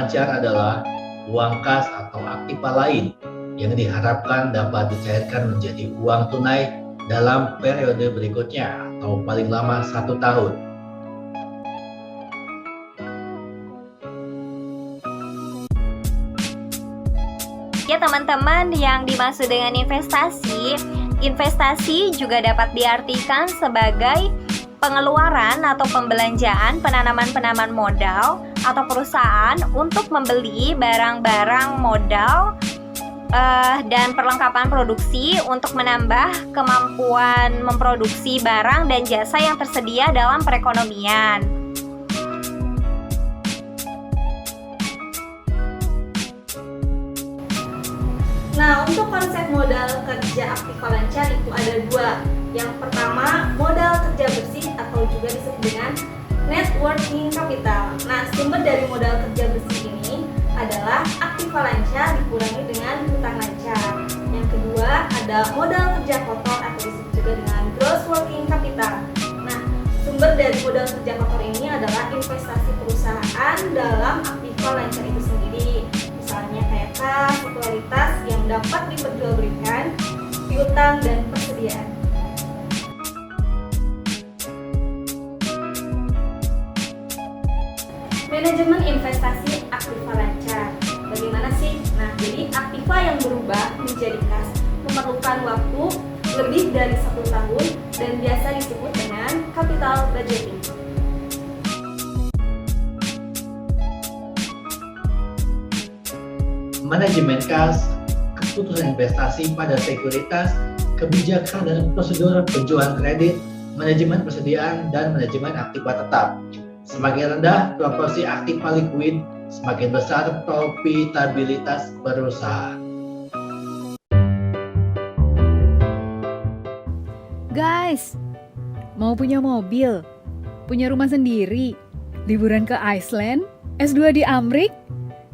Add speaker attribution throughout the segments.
Speaker 1: lancar adalah uang kas atau aktiva lain yang diharapkan dapat dicairkan menjadi uang tunai dalam periode berikutnya atau paling lama 1 tahun.
Speaker 2: Ya teman-teman, yang dimaksud dengan investasi juga dapat diartikan sebagai pengeluaran atau pembelanjaan penanaman modal atau perusahaan untuk membeli barang-barang modal dan perlengkapan produksi untuk menambah kemampuan memproduksi barang dan jasa yang tersedia dalam perekonomian.
Speaker 3: Nah, untuk konsep modal kerja aktiva lancar itu ada dua. Yang pertama, modal kerja bersih atau juga disebut dengan net working capital. Nah, sumber dari modal kerja bersih ini adalah aktiva lancar dikurangi dengan hutang lancar. Yang kedua, ada modal kerja kotor atau disebut juga dengan gross working capital. Nah, sumber dari modal kerja kotor ini adalah investasi perusahaan dalam aktiva lancar itu sendiri. Misalnya kayak kas, sekuritas yang dapat diperjualbelikan, piutang, dan persediaan. Manajemen investasi aktiva lancar. Bagaimana sih? Nah, jadi aktiva yang berubah menjadi kas memerlukan waktu lebih dari 1 tahun dan biasa disebut dengan capital budgeting.
Speaker 1: Manajemen kas, keputusan investasi pada sekuritas, kebijakan dan prosedur penjualan kredit, manajemen persediaan, dan manajemen aktiva tetap. Semakin rendah proporsi aktiva likuid, semakin besar profitabilitas perusahaan.
Speaker 4: Guys, mau punya mobil, punya rumah sendiri, liburan ke Iceland, S2 di Amrik?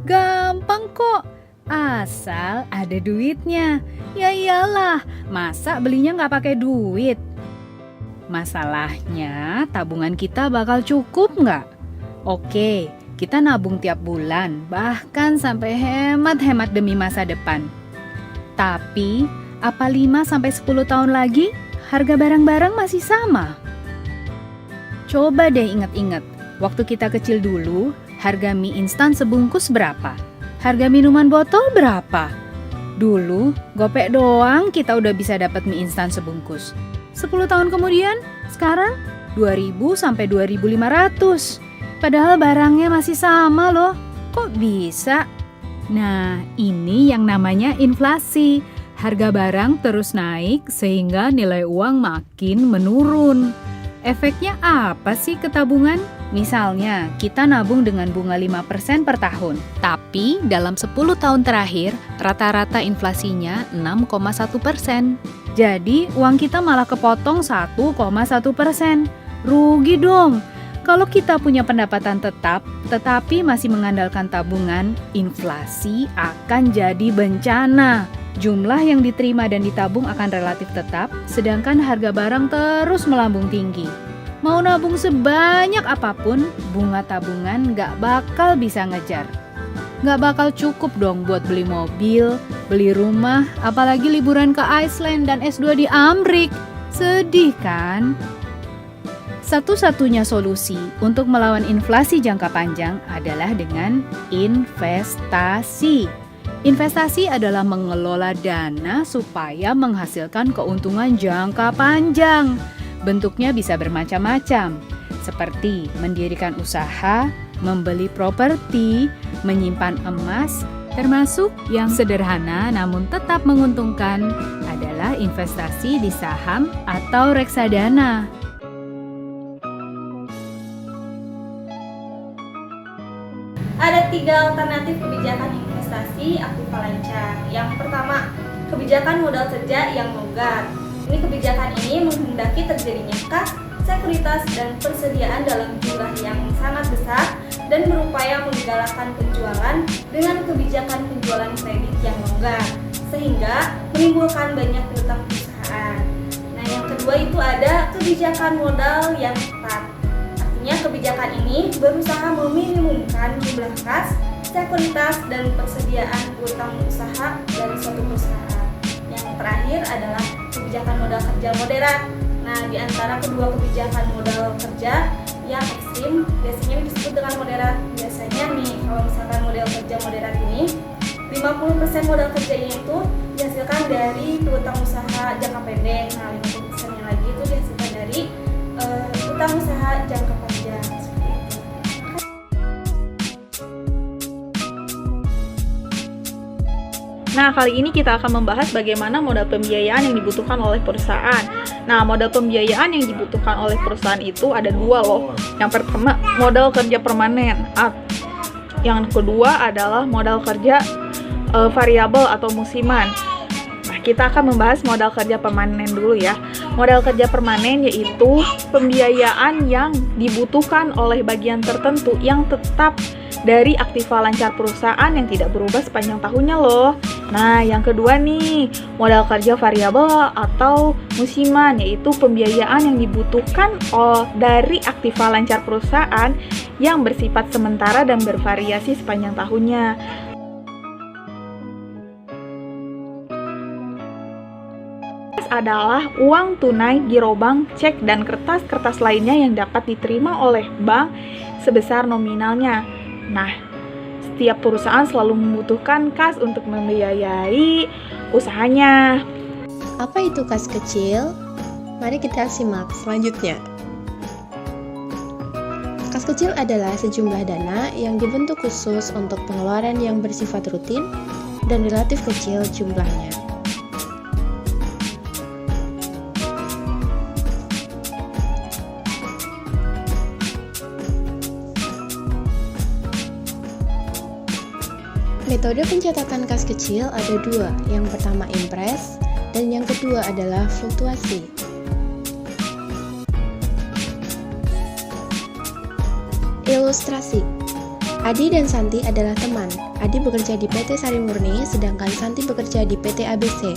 Speaker 4: Gampang kok, asal ada duitnya. Ya iyalah, masa belinya nggak pakai duit? Masalahnya tabungan kita bakal cukup nggak? Oke, kita nabung tiap bulan, bahkan sampai hemat-hemat demi masa depan. Tapi, apa 5-10 tahun lagi harga barang-barang masih sama? Coba deh ingat-ingat, waktu kita kecil dulu, harga mie instan sebungkus berapa? Harga minuman botol berapa? Dulu, gopek doang kita udah bisa dapat mie instan sebungkus. 10 tahun kemudian, sekarang 2.000 sampai 2.500. Padahal barangnya masih sama loh. Kok bisa? Nah, ini yang namanya inflasi. Harga barang terus naik sehingga nilai uang makin menurun. Efeknya apa sih ke tabungan? Misalnya, kita nabung dengan bunga 5% per tahun. Tapi dalam 10 tahun terakhir, rata-rata inflasinya 6,1%. Jadi, uang kita malah kepotong 1,1%. Rugi dong. Kalau kita punya pendapatan tetap, tetapi masih mengandalkan tabungan, inflasi akan jadi bencana. Jumlah yang diterima dan ditabung akan relatif tetap, sedangkan harga barang terus melambung tinggi. Mau nabung sebanyak apapun, bunga tabungan nggak bakal bisa ngejar. Nggak bakal cukup dong buat beli mobil, beli rumah, apalagi liburan ke Iceland dan S2 di Amrik. Sedih kan? Satu-satunya solusi untuk melawan inflasi jangka panjang adalah dengan investasi. Investasi adalah mengelola dana supaya menghasilkan keuntungan jangka panjang. Bentuknya bisa bermacam-macam, seperti mendirikan usaha, membeli properti, menyimpan emas, termasuk yang sederhana namun tetap menguntungkan adalah investasi di saham atau reksadana.
Speaker 3: Ada 3 alternatif kebijakan investasi aktiva lancar. Yang pertama, kebijakan modal kerja yang longgar. Ini kebijakan ini menghendaki terjadinya kas, sekuritas, dan persediaan dalam jumlah yang sangat besar dan berupaya menggalakkan penjualan dengan kebijakan penjualan kredit yang longgar sehingga menimbulkan banyak piutang perusahaan. Nah, yang kedua itu ada kebijakan modal yang ketat. Artinya kebijakan ini berusaha meminimumkan jumlah kas, sekuritas dan persediaan piutang usaha dari suatu perusahaan. Yang terakhir adalah kebijakan modal kerja moderat. Nah, di antara kedua kebijakan modal kerja yang ekstrim biasanya disebut dengan moderat. Biasanya nih, kalau misalkan model kerja moderat ini 50% modal kerjanya itu dihasilkan dari piutang usaha jangka pendek. Nah, 50%-nya lagi itu dihasilkan dari piutang usaha jangka panjang. Seperti itu.
Speaker 5: Nah, kali ini kita akan membahas bagaimana modal pembiayaan yang dibutuhkan oleh perusahaan. Nah, modal pembiayaan yang dibutuhkan oleh perusahaan itu ada dua loh. Yang pertama, modal kerja permanen. Yang kedua adalah modal kerja variabel atau musiman. Nah, kita akan membahas modal kerja permanen dulu ya. Modal kerja permanen yaitu pembiayaan yang dibutuhkan oleh bagian tertentu yang tetap dari aktiva lancar perusahaan yang tidak berubah sepanjang tahunnya loh. Nah, yang kedua nih, modal kerja variabel atau musiman, yaitu pembiayaan yang dibutuhkan dari aktiva lancar perusahaan yang bersifat sementara dan bervariasi sepanjang tahunnya. Adalah uang tunai, girobank, cek, dan kertas-kertas lainnya yang dapat diterima oleh bank sebesar nominalnya. Nah, setiap perusahaan selalu membutuhkan kas untuk membiayai usahanya.
Speaker 6: Apa itu kas kecil? Mari kita simak selanjutnya. Kas kecil adalah sejumlah dana yang dibentuk khusus untuk pengeluaran yang bersifat rutin dan relatif kecil jumlahnya. Metode pencatatan kas kecil ada dua, yang pertama impres, dan yang kedua adalah fluktuasi. Ilustrasi. Adi dan Santi adalah teman. Adi bekerja di PT Sari Murni, sedangkan Santi bekerja di PT ABC.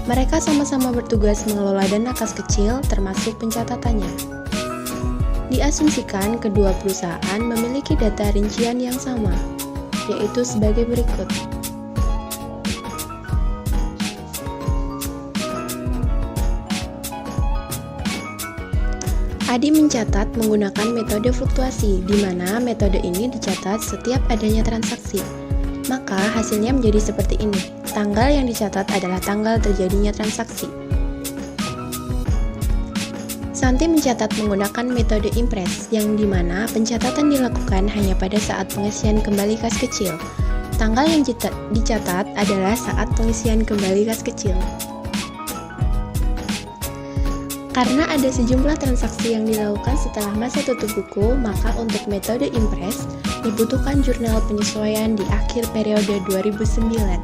Speaker 6: Mereka sama-sama bertugas mengelola dana kas kecil, termasuk pencatatannya. Diasumsikan kedua perusahaan memiliki data rincian yang sama, yaitu sebagai berikut. Adi mencatat menggunakan metode fluktuasi, di mana metode ini dicatat setiap adanya transaksi. Maka hasilnya menjadi seperti ini. Tanggal yang dicatat adalah tanggal terjadinya transaksi. Santi mencatat menggunakan metode impres, yang dimana pencatatan dilakukan hanya pada saat pengisian kembali kas kecil. Tanggal yang dicatat adalah saat pengisian kembali kas kecil. Karena ada sejumlah transaksi yang dilakukan setelah masa tutup buku, maka untuk metode impres dibutuhkan jurnal penyesuaian di akhir periode 2009.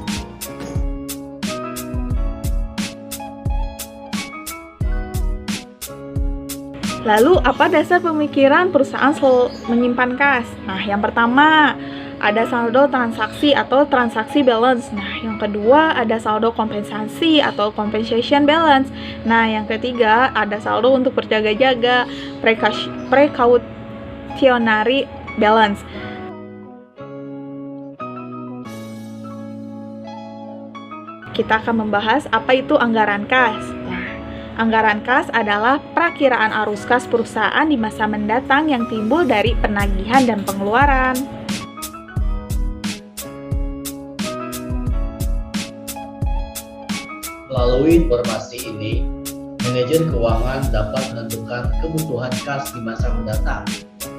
Speaker 5: Lalu, apa dasar pemikiran perusahaan selalu menyimpan kas? Nah, yang pertama, ada saldo transaksi atau transaksi balance. Nah, yang kedua, ada saldo kompensasi atau compensation balance. Nah, yang ketiga, ada saldo untuk berjaga-jaga, precautionary balance. Kita akan membahas apa itu anggaran kas. Anggaran kas adalah perakiraan arus kas perusahaan di masa mendatang yang timbul dari penagihan dan pengeluaran.
Speaker 1: Melalui informasi ini, manajer keuangan dapat menentukan kebutuhan kas di masa mendatang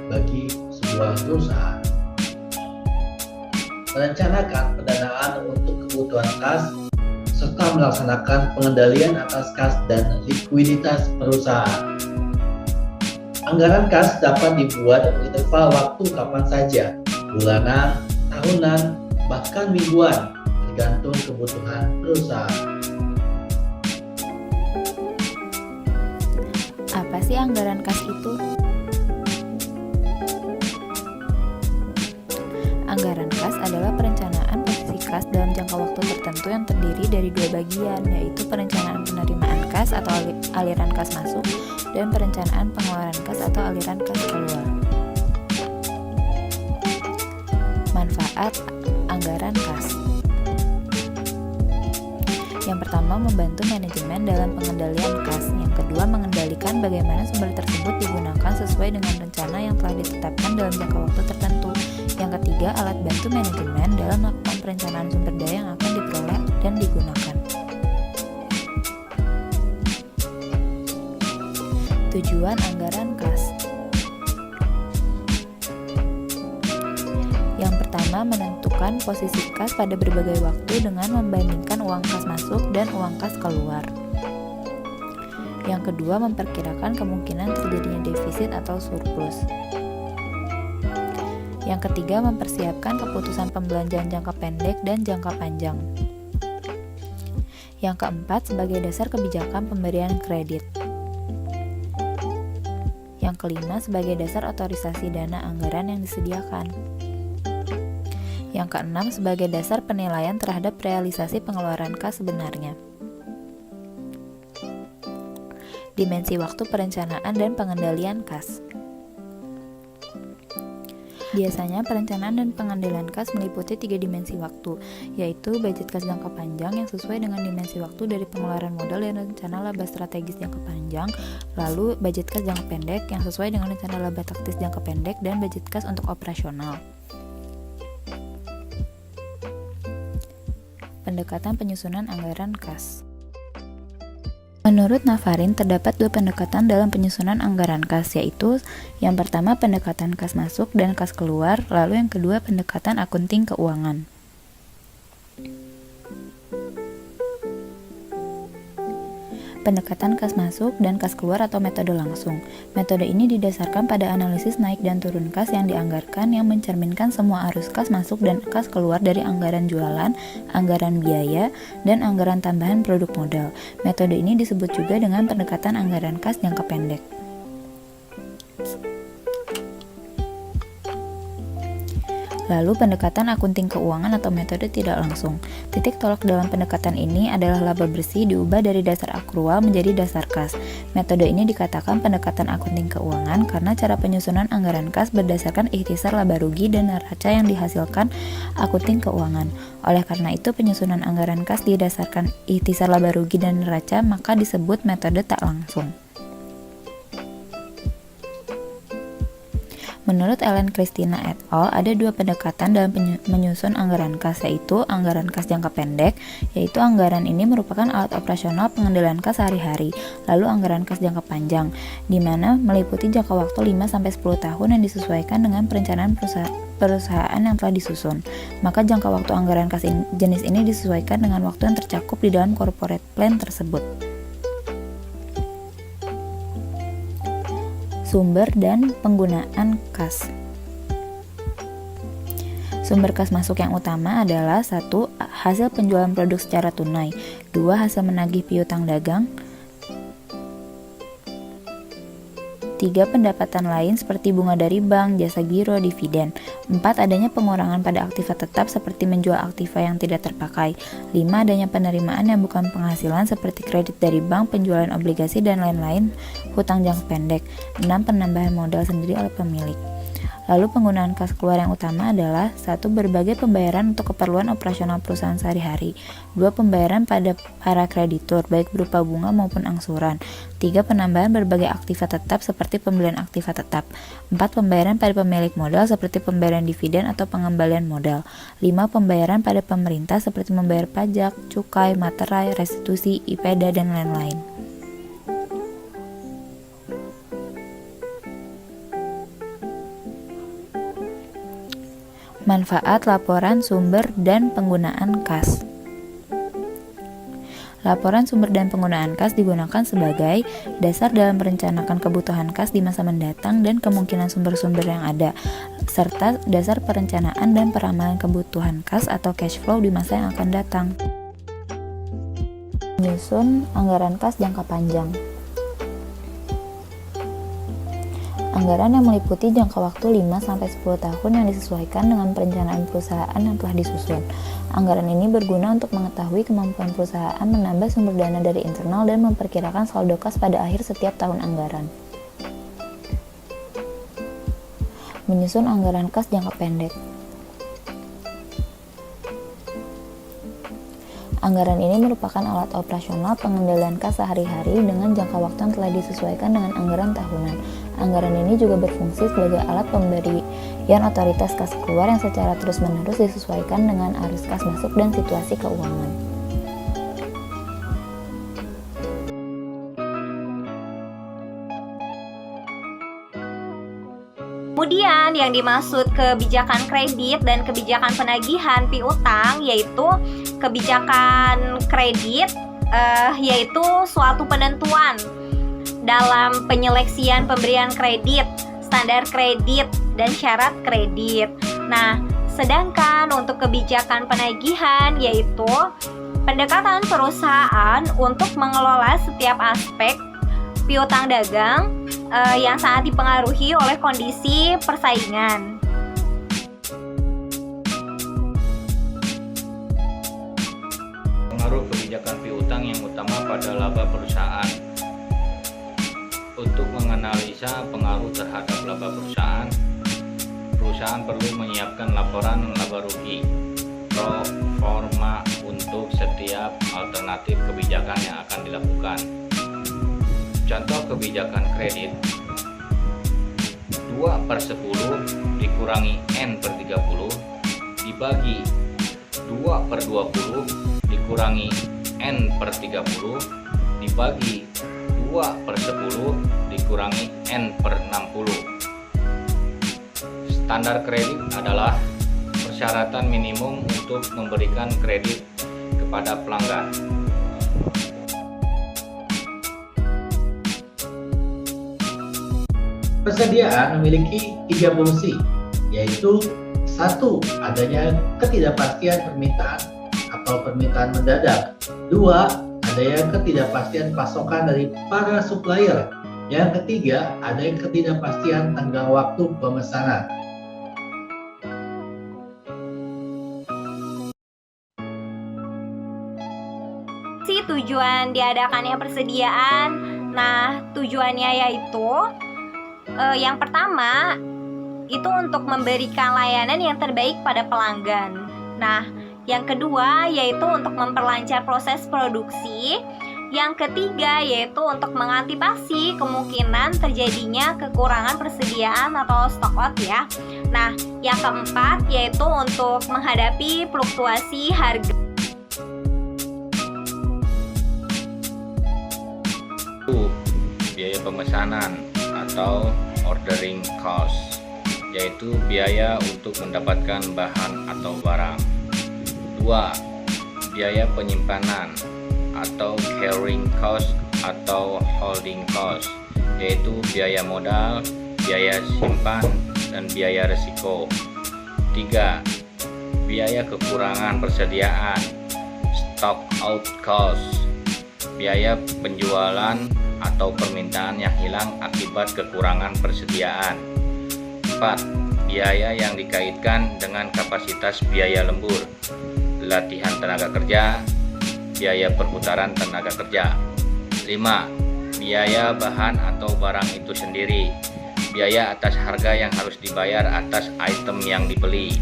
Speaker 1: bagi sebuah perusahaan. Merencanakan pendanaan untuk kebutuhan kas serta melaksanakan pengendalian atas kas dan likuiditas perusahaan. Anggaran kas dapat dibuat untuk interval waktu kapan saja, bulanan, tahunan, bahkan mingguan, tergantung kebutuhan perusahaan.
Speaker 7: Apa sih anggaran kas itu? Anggaran kas adalah perencanaan posisi kas dalam jangka waktu tertentu yang terdiri dari dua bagian, yaitu perencanaan penerimaan kas atau aliran kas masuk dan perencanaan pengeluaran kas atau aliran kas keluar. Manfaat manfaat anggaran kas. Yang pertama, membantu manajemen dalam pengendalian kas. Yang kedua, mengendalikan bagaimana sumber tersebut digunakan sesuai dengan rencana yang telah ditetapkan dalam jangka waktu tertentu. Yang ketiga, alat bantu manajemen dalam melakukan perencanaan sumber daya yang akan diperoleh dan digunakan. Tujuan anggaran kas. Yang pertama, menentukan posisi kas pada berbagai waktu dengan membandingkan uang kas masuk dan uang kas keluar. Yang kedua, memperkirakan kemungkinan terjadinya defisit atau surplus. Yang ketiga, mempersiapkan keputusan pembelanjaan jangka pendek dan jangka panjang. Yang keempat, sebagai dasar kebijakan pemberian kredit. Yang kelima, sebagai dasar otorisasi dana anggaran yang disediakan. Yang keenam, sebagai dasar penilaian terhadap realisasi pengeluaran kas sebenarnya. Dimensi waktu perencanaan dan pengendalian kas. Biasanya perencanaan dan pengendalian kas meliputi 3 dimensi waktu, yaitu budget kas jangka panjang yang sesuai dengan dimensi waktu dari pengeluaran modal dan rencana laba strategis jangka panjang, lalu budget kas jangka pendek yang sesuai dengan rencana laba taktis jangka pendek, dan budget kas untuk operasional. Pendekatan penyusunan anggaran kas. Menurut Navarin, terdapat 2 pendekatan dalam penyusunan anggaran kas, yaitu yang pertama pendekatan kas masuk dan kas keluar, lalu yang kedua pendekatan akunting keuangan. Pendekatan kas masuk dan kas keluar atau metode langsung. Metode ini didasarkan pada analisis naik dan turun kas yang dianggarkan yang mencerminkan semua arus kas masuk dan kas keluar dari anggaran jualan, anggaran biaya, dan anggaran tambahan produk modal. Metode ini disebut juga dengan pendekatan anggaran kas jangka pendek. Lalu pendekatan akunting keuangan atau metode tidak langsung. Titik tolak dalam pendekatan ini adalah laba bersih diubah dari dasar akrual menjadi dasar kas. Metode ini dikatakan pendekatan akunting keuangan karena cara penyusunan anggaran kas berdasarkan ikhtisar laba rugi dan neraca yang dihasilkan akunting keuangan. Oleh karena itu, penyusunan anggaran kas didasarkan ikhtisar laba rugi dan neraca maka disebut metode tak langsung. Menurut Ellen Christina et al., ada 2 pendekatan dalam menyusun anggaran kas, yaitu anggaran kas jangka pendek, yaitu anggaran ini merupakan alat operasional pengendalian kas sehari-hari, lalu anggaran kas jangka panjang, di mana meliputi jangka waktu 5-10 tahun yang disesuaikan dengan perencanaan perusahaan yang telah disusun. Maka jangka waktu anggaran kas jenis ini disesuaikan dengan waktu yang tercakup di dalam corporate plan tersebut. Sumber dan penggunaan kas. Sumber kas masuk yang utama adalah 1. Hasil penjualan produk secara tunai, 2. Hasil menagih piutang dagang, 3. Pendapatan lain seperti bunga dari bank, jasa giro, dividen, 4. Adanya pengurangan pada aktiva tetap seperti menjual aktiva yang tidak terpakai, 5. Adanya penerimaan yang bukan penghasilan seperti kredit dari bank, penjualan obligasi, dan lain-lain, hutang jangka pendek, 6. Penambahan modal sendiri oleh pemilik. Lalu penggunaan kas keluar yang utama adalah 1. Berbagai pembayaran untuk keperluan operasional perusahaan sehari-hari, 2. Pembayaran pada para kreditur baik berupa bunga maupun angsuran, 3. Penambahan berbagai aktiva tetap seperti pembelian aktiva tetap, 4. Pembayaran pada pemilik modal seperti pembayaran dividen atau pengembalian modal, 5. Pembayaran pada pemerintah seperti membayar pajak, cukai, materai, restitusi, IPEDA, dan lain-lain. Manfaat laporan sumber dan penggunaan kas. Laporan sumber dan penggunaan kas digunakan sebagai dasar dalam merencanakan kebutuhan kas di masa mendatang dan kemungkinan sumber-sumber yang ada, serta dasar perencanaan dan peramalan kebutuhan kas atau cash flow di masa yang akan datang. Menyusun anggaran kas jangka panjang. Anggaran yang meliputi jangka waktu 5-10 tahun yang disesuaikan dengan perencanaan perusahaan yang telah disusun. Anggaran ini berguna untuk mengetahui kemampuan perusahaan menambah sumber dana dari internal dan memperkirakan saldo kas pada akhir setiap tahun anggaran. Menyusun anggaran kas jangka pendek. Anggaran ini merupakan alat operasional pengendalian kas sehari-hari dengan jangka waktu yang telah disesuaikan dengan anggaran tahunan. Anggaran ini juga berfungsi sebagai alat pemberian otoritas kas keluar yang secara terus-menerus disesuaikan dengan arus kas masuk dan situasi keuangan.
Speaker 2: Kemudian yang dimaksud kebijakan kredit dan kebijakan penagihan piutang yaitu kebijakan kredit yaitu suatu penentuan dalam penyeleksian pemberian kredit, standar kredit, dan syarat kredit. Nah, sedangkan untuk kebijakan penagihan yaitu pendekatan perusahaan untuk mengelola setiap aspek piutang dagang yang sangat dipengaruhi oleh kondisi persaingan.
Speaker 8: Pengaruh kebijakan piutang yang utama pada laba perusahaan. Untuk menganalisa pengaruh terhadap laba perusahaan, perusahaan perlu menyiapkan laporan laba rugi pro forma untuk setiap alternatif kebijakan yang akan dilakukan. Contoh kebijakan kredit 2/10 dikurangi N/30 dibagi 2/20 dikurangi N/30 dibagi 2/10 dikurangi N/60. Standar kredit adalah persyaratan minimum untuk memberikan kredit kepada pelanggan.
Speaker 1: Persediaan memiliki 3 fungsi, yaitu 1. Adanya ketidakpastian permintaan atau permintaan mendadak. 2. Adanya ketidakpastian pasokan dari para supplier. Yang ketiga, adanya ketidakpastian tenggang waktu pemesanan.
Speaker 2: Tujuan diadakannya persediaan. Nah, tujuannya yaitu yang pertama itu untuk memberikan layanan yang terbaik pada pelanggan. Nah, yang kedua yaitu untuk memperlancar proses produksi. Yang ketiga yaitu untuk mengantisipasi kemungkinan terjadinya kekurangan persediaan atau stock out ya. Nah, yang keempat yaitu untuk menghadapi fluktuasi harga.
Speaker 8: Biaya pemesanan atau ordering cost, yaitu biaya untuk mendapatkan bahan atau barang. 2. Biaya penyimpanan atau carrying cost atau holding cost, yaitu biaya modal, biaya simpan, dan biaya risiko. 3. Biaya kekurangan persediaan, stock out cost, biaya penjualan atau permintaan yang hilang akibat kekurangan persediaan. 4. Biaya yang dikaitkan dengan kapasitas biaya lembur, latihan tenaga kerja, biaya perputaran tenaga kerja. 5. Biaya bahan atau barang itu sendiri, biaya atas harga yang harus dibayar atas item yang dibeli.